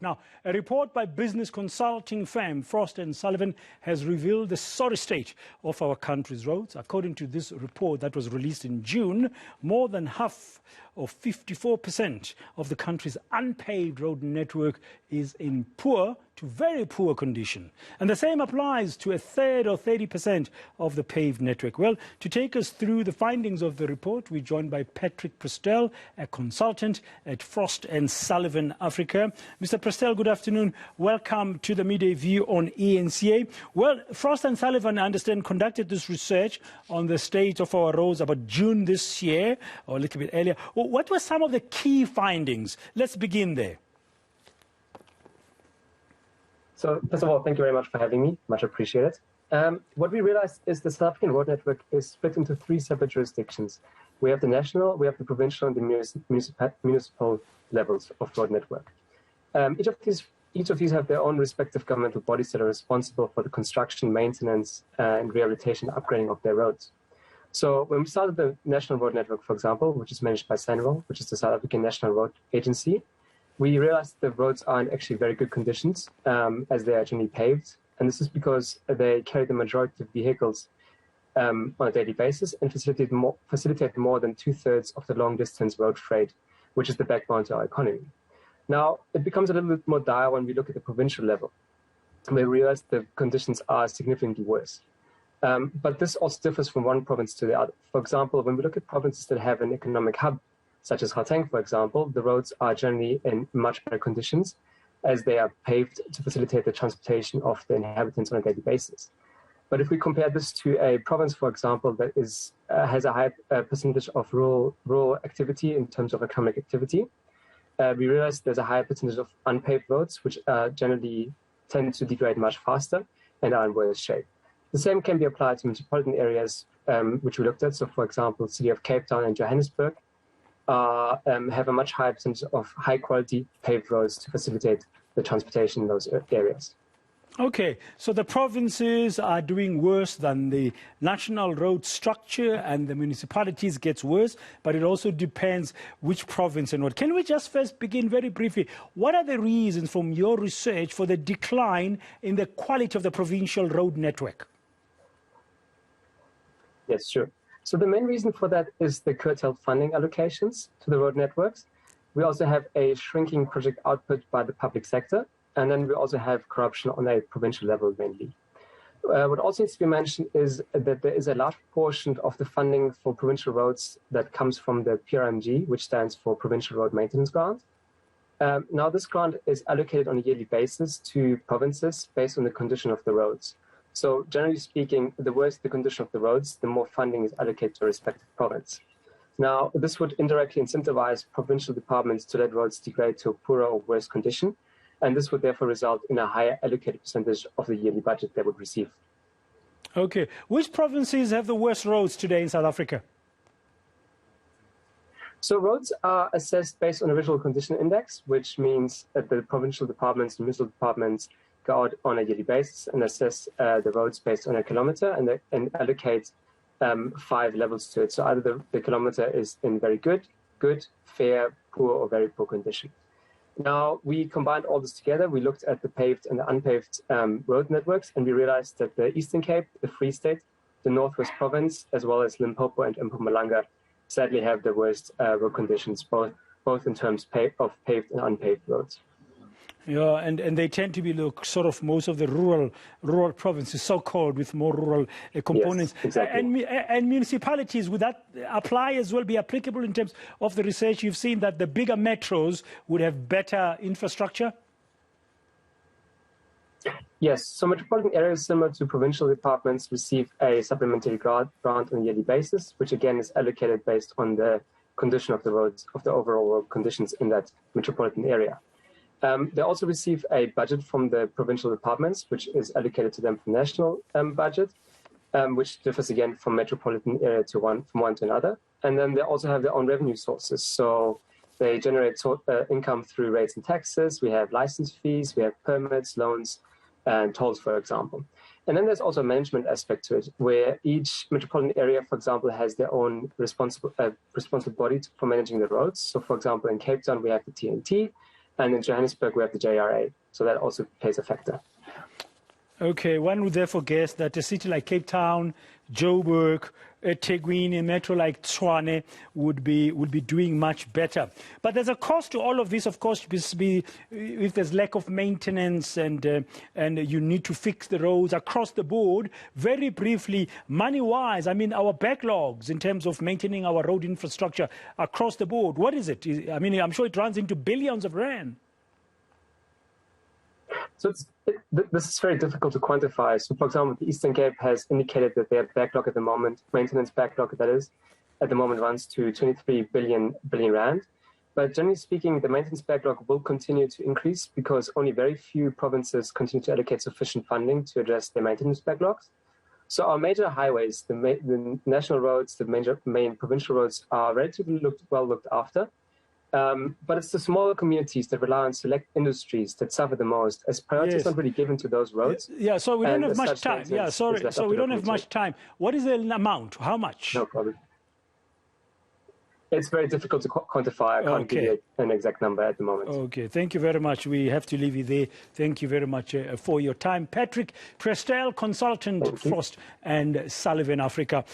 Now, a report by business consulting firm Frost & Sullivan has revealed the sorry state of our country's roads. According to this report that was released in June, more than half, or 54%, of the country's unpaved road network is in poor to very poor condition. And the same applies to a third or 30% of the paved network. Well, to take us through the findings of the report, we're joined by Prestele, a consultant at Frost & Sullivan Africa. Mr. Prestele, good afternoon. Welcome to the Midday View on eNCA. Well, Frost & Sullivan, I understand, conducted this research on the state of our roads about June this year, or a little bit earlier. Well, what were some of the key findings? Let's begin there. So, first of all, thank you very much for having me. Much appreciated. What we realized is the South African road network is split into three separate jurisdictions. We have the national, we have the provincial, and the municipal levels of road network. Each of these have their own respective governmental bodies that are responsible for the construction, maintenance, and rehabilitation, upgrading of their roads. So when we started the national road network, for example, which is managed by SANROL, which is the South African National Road Agency, we realized the roads are in actually very good conditions as they are generally paved. And this is because they carry the majority of vehicles on a daily basis and facilitate more than 2/3 of the long-distance road freight, which is the backbone to our economy. Now, it becomes a little bit more dire when we look at the provincial level. We realize the conditions are significantly worse. But this also differs from one province to the other. For example, when we look at provinces that have an economic hub, such as Gauteng, for example, the roads are generally in much better conditions as they are paved to facilitate the transportation of the inhabitants on a daily basis. But if we compare this to a province, for example, that has a high percentage of rural activity in terms of economic activity, we realize there's a higher percentage of unpaved roads, which generally tend to degrade much faster and are in worse shape. The same can be applied to metropolitan areas, which we looked at. So, for example, the city of Cape Town and Johannesburg have a much higher percentage of high-quality paved roads to facilitate the transportation in those areas. Okay, so the provinces are doing worse than the national road structure, and the municipalities gets worse, but it also depends which province and what. Can we just first begin very briefly? What are the reasons from your research for the decline in the quality of the provincial road network? Yes, sure. So the main reason for that is the curtailed funding allocations to the road networks. We also have a shrinking project output by the public sector, and then we also have corruption on a provincial level mainly. What also needs to be mentioned is that there is a large portion of the funding for provincial roads that comes from the PRMG, which stands for Provincial Road Maintenance Grant. Now, this grant is allocated on a yearly basis to provinces based on the condition of the roads. So generally speaking, the worse the condition of the roads, the more funding is allocated to a respective province. Now, this would indirectly incentivize provincial departments to let roads degrade to a poorer or worse condition, and this would therefore result in a higher allocated percentage of the yearly budget they would receive. Okay. Which provinces have the worst roads today in South Africa? So roads are assessed based on a visual condition index, which means that the provincial departments and municipal departments go out on a yearly basis and assess the roads based on a kilometer and allocate 5 levels to it. So either the kilometer is in very good, fair, poor, or very poor condition. Now, we combined all this together. We looked at the paved and the unpaved road networks, and we realized that the Eastern Cape, the Free State, the Northwest Province, as well as Limpopo and Mpumalanga sadly have the worst road conditions, both in terms of paved and unpaved roads. Yeah, and they tend to be sort of most of the rural provinces, so-called, with more rural components. Yes, exactly. And municipalities, would that apply as well, be applicable in terms of the research? You've seen that the bigger metros would have better infrastructure? Yes, so metropolitan areas similar to provincial departments receive a supplementary grant on a yearly basis, which again is allocated based on the condition of the roads, of the overall road conditions in that metropolitan area. They also receive a budget from the provincial departments, which is allocated to them from national budget, which differs again from metropolitan area from one to another. And then they also have their own revenue sources. So they generate income through rates and taxes. We have license fees, we have permits, loans, and tolls, for example. And then there's also a management aspect to it, where each metropolitan area, for example, has their own responsible body for managing the roads. So, for example, in Cape Town, we have the TNT. And in Johannesburg, we have the JRA. So that also plays a factor. Okay, one would therefore guess that a city like Cape Town, Joburg, eThekwini, a metro like Tshwane would be doing much better. But there's a cost to all of this, of course, if there's lack of maintenance and you need to fix the roads across the board. Very briefly, money-wise, I mean, our backlogs in terms of maintaining our road infrastructure across the board, what is it? I mean, I'm sure it runs into billions of rand. So this is very difficult to quantify. So, for example, the Eastern Cape has indicated that their backlog at the moment, maintenance backlog that is, at the moment runs to 23 billion rand. But generally speaking, the maintenance backlog will continue to increase because only very few provinces continue to allocate sufficient funding to address their maintenance backlogs. So our major highways, the national roads, the main provincial roads are relatively well looked after. But it's the smaller communities that rely on select industries that suffer the most, as priority is not really given to those roads. Yeah, so we don't have much time. Yeah, sorry. So we don't have much time. What is the amount? How much? No problem. It's very difficult to quantify. I can't give you an exact number at the moment. Okay, thank you very much. We have to leave you there. Thank you very much for your time. Patrick Prestele, consultant, Frost and Sullivan Africa.